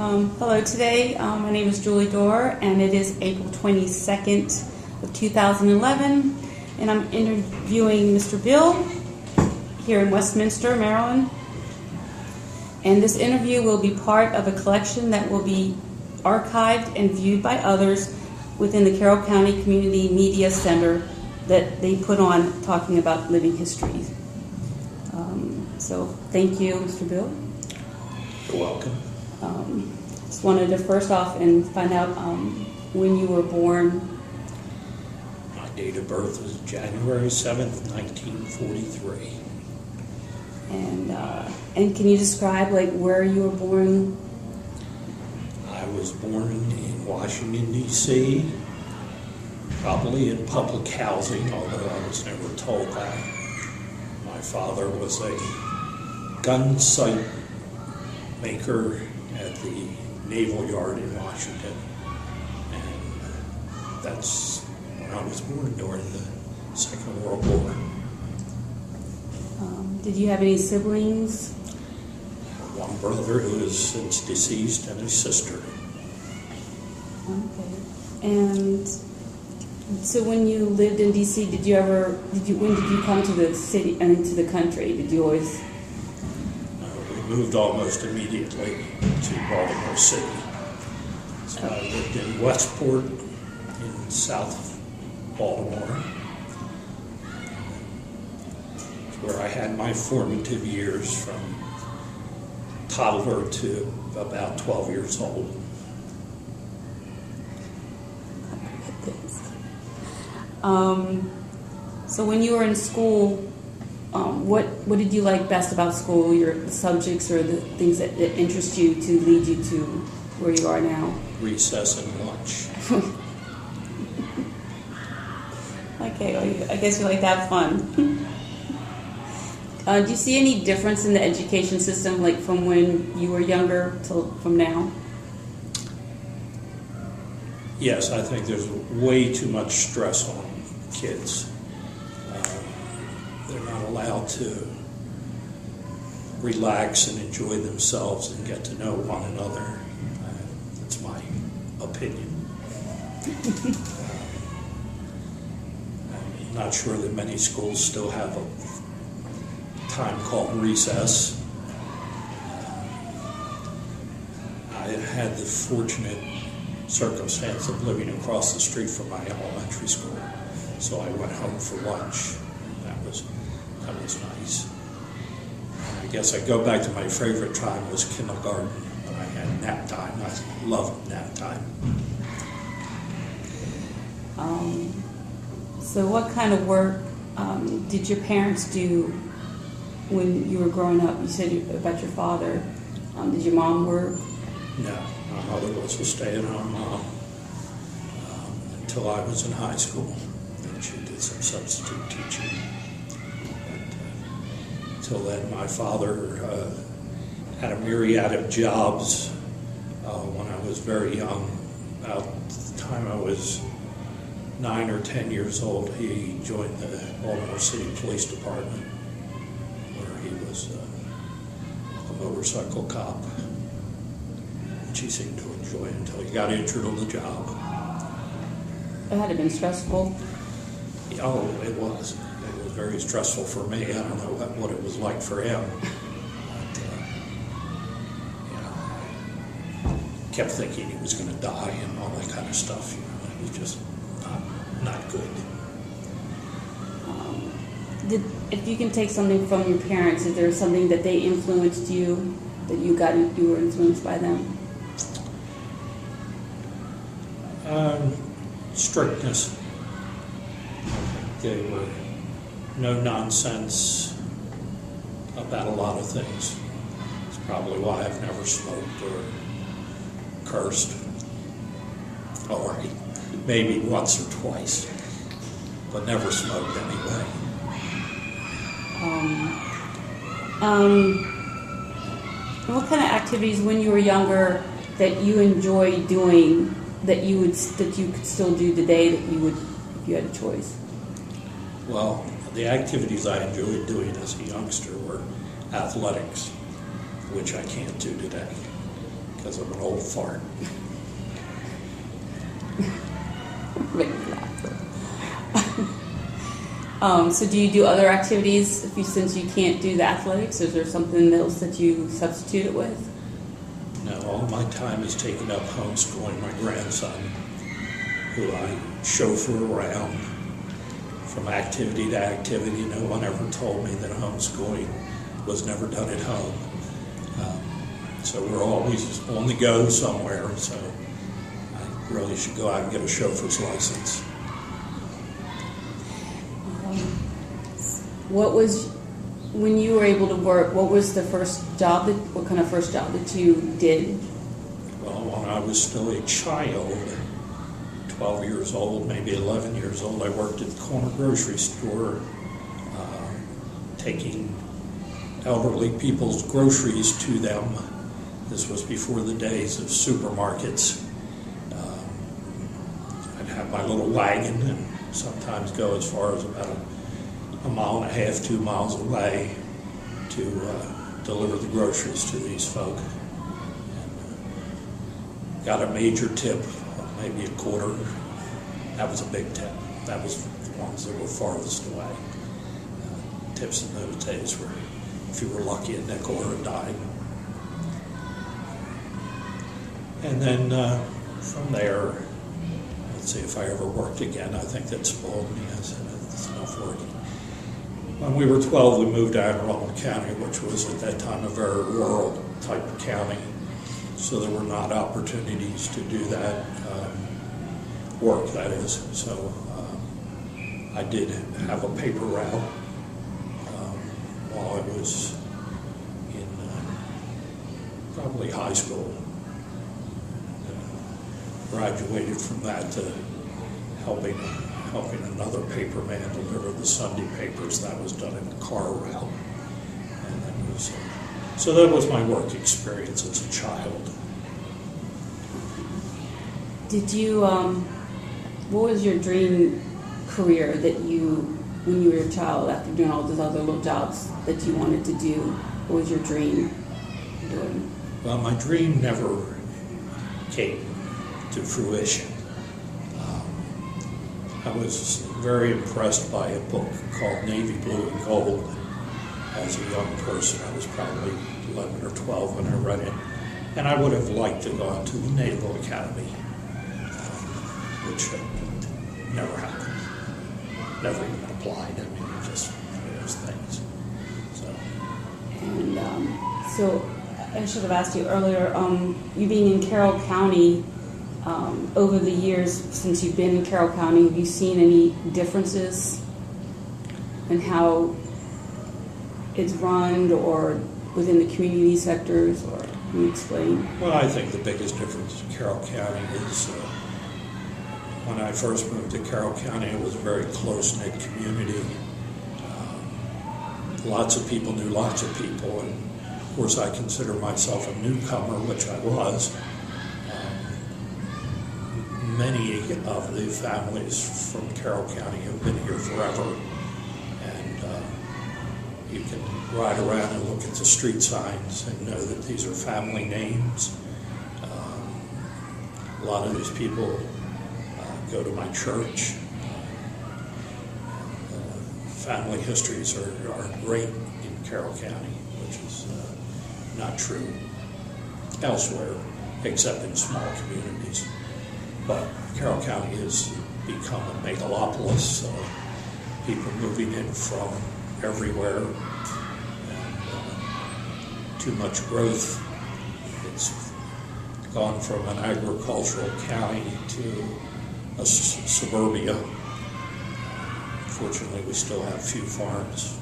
Hello today. My name is Julie Dorr, and it is April 22nd of 2011, and I'm interviewing Mr. Bill here in Westminster, Maryland. And this interview will be part of a collection that will be archived and viewed by others within the Carroll County Community Media Center that they put on talking about living history. So thank you, Mr. Bill. You're welcome. Just wanted to first off and find out when you were born. My date of birth was January 7th, 1943. And can you describe where you were born? I was born in Washington, D.C., probably in public housing, although I was never told that. My father was a gun sight maker at the Naval Yard in Washington, and that's when I was born during the Second World War. Did you have any siblings? One brother who is since deceased and a sister. Okay. And so when you lived in D.C., when did you come to the city and into the country? Did you always? We moved almost immediately to Baltimore City. So I lived in Westport in South Baltimore, where I had my formative years from toddler to about 12 years old. So when you were in school, what did you like best about school? The subjects or the things that interest you to lead you to where you are now? Recess and lunch. Okay, well, I guess you like to have fun. Do you see any difference in the education system, from when you were younger till from now? Yes, I think there's way too much stress on kids. They're not allowed to relax and enjoy themselves and get to know one another. That's my opinion. I'm not sure that many schools still have a time called recess. I had the fortunate circumstance of living across the street from my elementary school, so I went home for lunch. That was nice. I guess I go back to my favorite time was kindergarten when I had nap time. I loved nap time. So what kind of work did your parents do when you were growing up? You said about your father. Did your mom work? No, my mother was a stay-at-home mom until I was in high school. Then she did some substitute teaching. But until then, my father had a myriad of jobs when I was very young. About the time I was 9 or 10 years old, he joined the Baltimore City Police Department, where he was a motorcycle cop, which he seemed to enjoy until he got injured on the job. It had to have been stressful. Oh, it was. It was very stressful for me. I don't know what it was like for him. But, I kept thinking he was going to die and all that kind of stuff. It was just not good. If you can take something from your parents, is there something that they influenced you, that you were influenced by them? Strictness. They were no nonsense about a lot of things. It's probably why I've never smoked or cursed. Or maybe once or twice, but never smoked anyway. What kind of activities when you were younger that you enjoyed doing that you could still do today that you would if you had a choice? Well, the activities I enjoyed doing as a youngster were athletics, which I can't do today because I'm an old fart. So do you do other activities since you can't do the athletics? Is there something else that you substitute it with? No, all my time is taken up homeschooling my grandson, who I chauffeur around from activity to activity. No one ever told me that homeschooling was never done at home. So we're always on the go somewhere, so I really should go out and get a chauffeur's license. What was, when you were able to work, what was the first job, what kind of first job that you did? Well, when I was still a child, 12 years old, maybe 11 years old, I worked at the corner grocery store, taking elderly people's groceries to them. This was before the days of supermarkets. I'd have my little wagon and sometimes go as far as about a mile and a half, 2 miles away to deliver the groceries to these folk. And, got a major tip, maybe a quarter. That was a big tip. That was the ones that were farthest away. Tips in those days were, if you were lucky, a nickel or a dime. And then from there, let's see if I ever worked again. I think that spoiled me. I said, it's enough working. When we were 12, we moved to Carroll County, which was at that time a very rural type of county. So there were not opportunities to do that work, that is. So I did have a paper route while I was in probably high school. Graduated from that to helping another paper man deliver the Sunday papers. That was done in the car route. And that was, so that was my work experience as a child. Did you, what was your dream career that you, when you were a child, after doing all those other little jobs that you wanted to do? What was your dream doing? Well, my dream never came to fruition. I was very impressed by a book called Navy Blue and Gold. As a young person, I was probably 11 or 12 when I read it. And I would have liked to go on to the Naval Academy, which never happened. Never even applied. I mean, just those things. So I should have asked you earlier, you being in Carroll County, over the years since you've been in Carroll County, have you seen any differences in how it's run or within the community sectors, or can you explain? Well, I think the biggest difference in Carroll County is when I first moved to Carroll County, it was a very close-knit community. Lots of people knew lots of people, and of course I consider myself a newcomer, which I was. Many of the families from Carroll County have been here forever, and you can ride around and look at the street signs and know that these are family names. A lot of these people go to my church. Family histories are great in Carroll County, which is not true elsewhere, except in small communities. But Carroll County has become a megalopolis, people moving in from everywhere, and too much growth. It's gone from an agricultural county to a suburbia. Fortunately, we still have a few farms,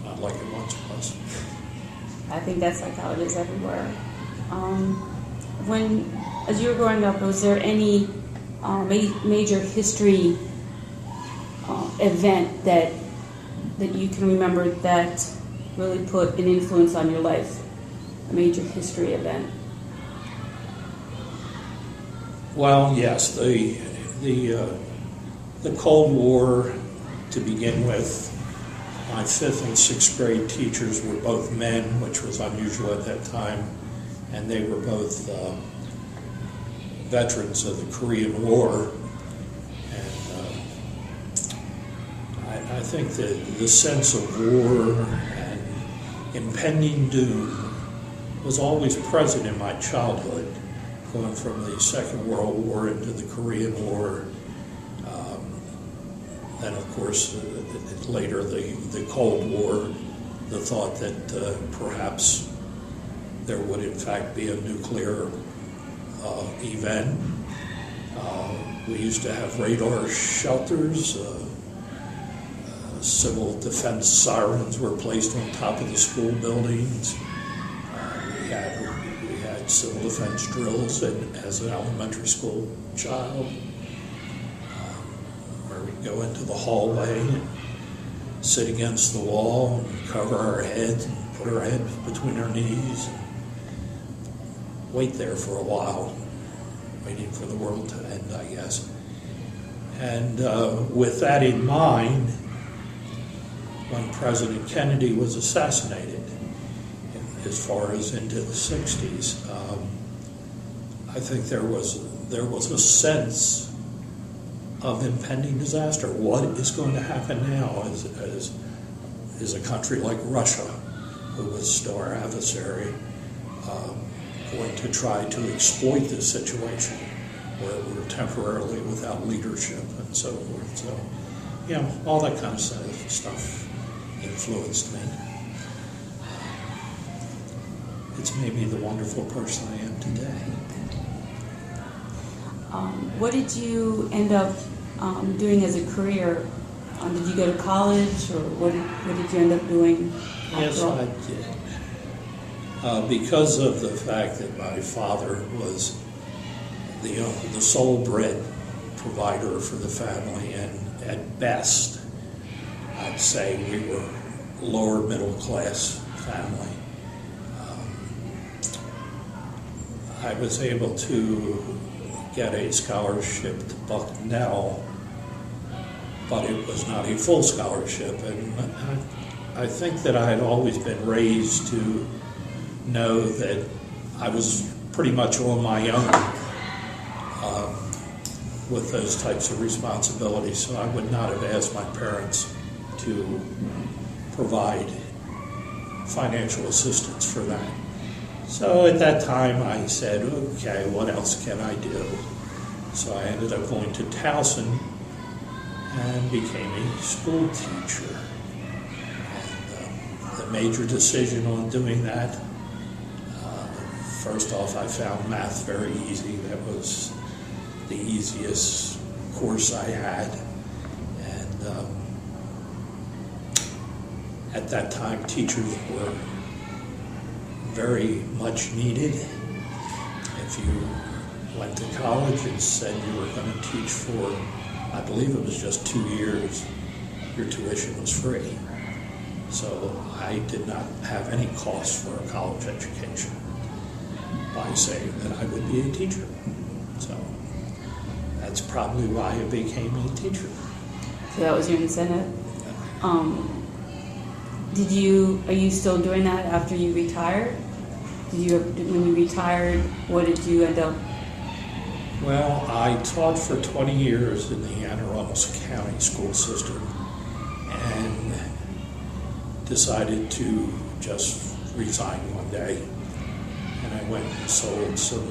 not like it once was. I think that's like how it is everywhere. As you were growing up, was there any major history event that you can remember that really put an influence on your life? A major history event? Well, yes, the Cold War to begin with. My 5th and 6th grade teachers were both men, which was unusual at that time. and they were both veterans of the Korean War. And I think that the sense of war and impending doom was always present in my childhood, going from the Second World War into the Korean War. And of course, later the Cold War, the thought that perhaps there would in fact be a nuclear event. We used to have radar shelters. Civil defense sirens were placed on top of the school buildings. We had civil defense drills as an elementary school child. We'd go into the hallway and sit against the wall and cover our heads and put our heads between our knees and wait there for a while, waiting for the world to end, I guess. And with that in mind, when President Kennedy was assassinated, as far as into the 60s, I think there was a sense of impending disaster. What is going to happen now is a country like Russia, who was still our adversary, going to try to exploit this situation where we're temporarily without leadership and so forth. So, all that kind of stuff influenced me. It's made me the wonderful person I am today. What did you end up doing as a career? Did you go to college, or what did you end up doing? Yes, I did. Because of the fact that my father was the sole bread provider for the family, and at best, I'd say we were lower middle class family. I was able to get a scholarship to Bucknell, but it was not a full scholarship. And I think that I had always been raised to know that I was pretty much on my own with those types of responsibilities, so I would not have asked my parents to provide financial assistance for that. So at that time I said, okay, what else can I do? So I ended up going to Towson and became a school teacher. And the major decision on doing that, first off, I found math very easy. That was the easiest course I had. And at that time, teachers were very much needed. If you went to college and said you were going to teach for, I believe it was just 2 years, your tuition was free. So I did not have any cost for a college education by saying that I would be a teacher. So that's probably why I became a teacher. So that was your incentive? Are you still doing that after you retired? When you retired, what did you end up? Well, I taught for 20 years in the Anne Arundel County school system and decided to just resign one day. And I went and sold some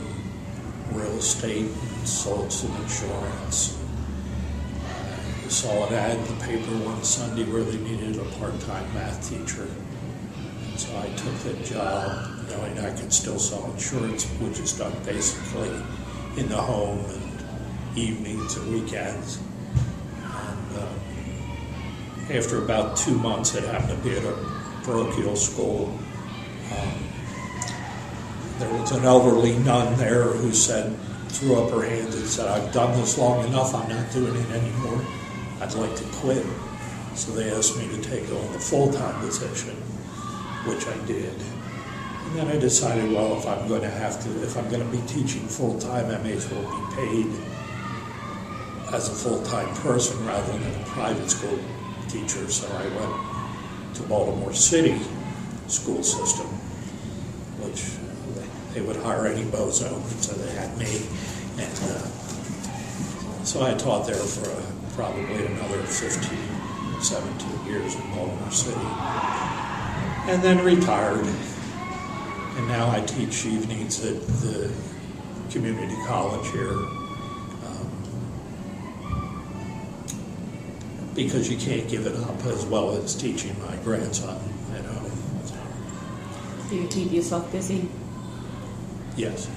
real estate and sold some insurance. I saw an ad in the paper one Sunday where they needed a part-time math teacher. And so I took that job knowing I could still sell insurance, which is done basically in the home and evenings and weekends. And after about 2 months, it happened to be at a parochial school. There was an elderly nun there who threw up her hands and said, "I've done this long enough, I'm not doing it anymore. I'd like to quit." So they asked me to take on the full-time position, which I did. And then I decided, well, if I'm going to be teaching full-time, I may as well be paid as a full-time person rather than a private school teacher. So I went to Baltimore City school system, which they would hire any bozo, so they had me. And so I taught there for probably another 15, 17 years in Baltimore City. And then retired. And now I teach evenings at the community college here. Because you can't give it up, as well as teaching my grandson at home. Do you keep yourself busy? Yes.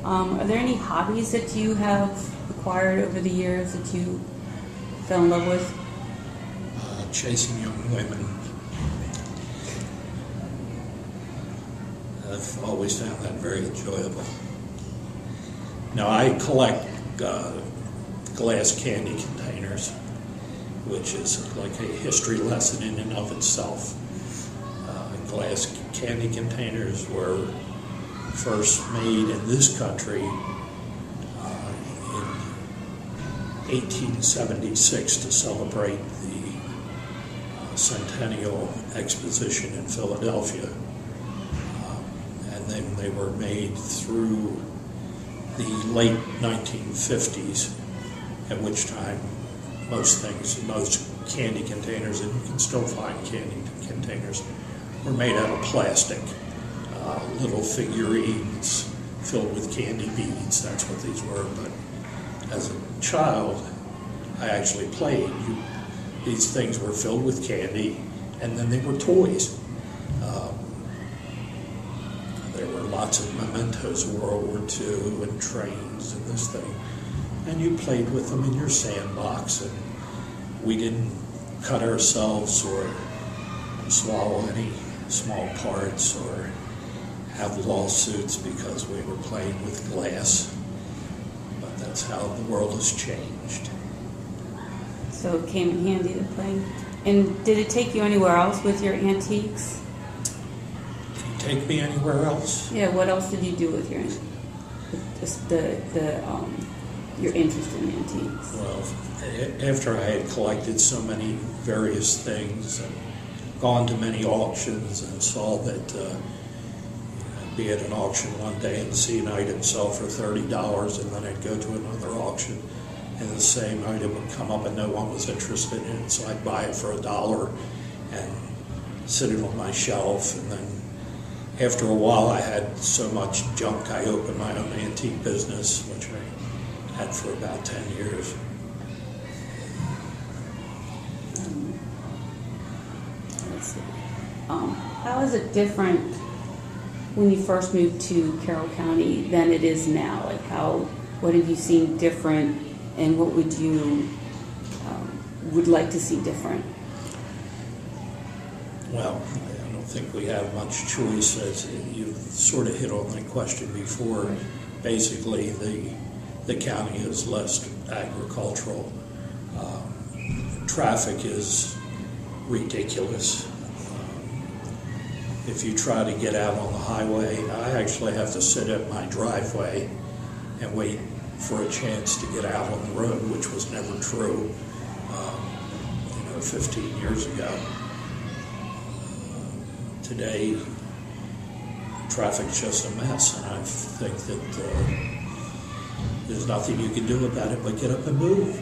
Are there any hobbies that you have acquired over the years that you fell in love with? Chasing young women. I've always found that very enjoyable. Now, I collect glass candy containers, which is like a history lesson in and of itself. Glass candy containers were first made in this country in 1876 to celebrate the Centennial Exposition in Philadelphia. And then they were made through the late 1950s, at which time most candy containers, and you can still find candy containers, were made out of plastic. Little figurines filled with candy beads, that's what these were. But as a child, I actually played. These things were filled with candy, and then they were toys. There were lots of mementos, World War II, and trains, and this thing. And you played with them in your sandbox, and we didn't cut ourselves or swallow any small parts or have lawsuits because we were playing with glass. But that's how the world has changed. So it came in handy to play. And did it take you anywhere else with your antiques? Did it take me anywhere else? Yeah, what else did you do with your your interest in antiques? Well, after I had collected so many various things and gone to many auctions and saw that I'd be at an auction one day and see an item sell for $30, and then I'd go to another auction and the same item would come up and no one was interested in it, so I'd buy it for $1 and sit it on my shelf. And then after a while I had so much junk I opened my own antique business, which I had for about 10 years. Let's see. How is it different when you first moved to Carroll County than it is now? Like what have you seen different, and what would you would like to see different? Well, I don't think we have much choice. As you sort of hit on the question before, basically the county is less agricultural. Traffic is ridiculous. If you try to get out on the highway, I actually have to sit at my driveway and wait for a chance to get out on the road, which was never true 15 years ago. Today, traffic's just a mess, and I think that there's nothing you can do about it but get up and move.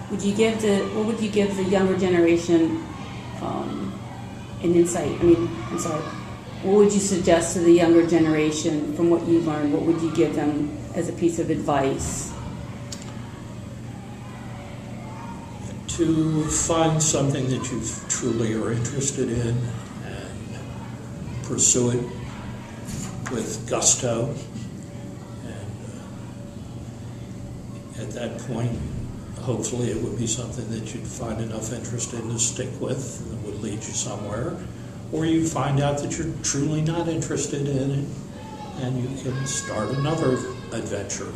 What would you give the younger generation an insight? What would you suggest to the younger generation from what you learned? What would you give them as a piece of advice? To find something that you truly are interested in and pursue it with gusto. And at that point, hopefully it would be something that you'd find enough interest in to stick with and that would lead you somewhere. Or you find out that you're truly not interested in it and you can start another adventure.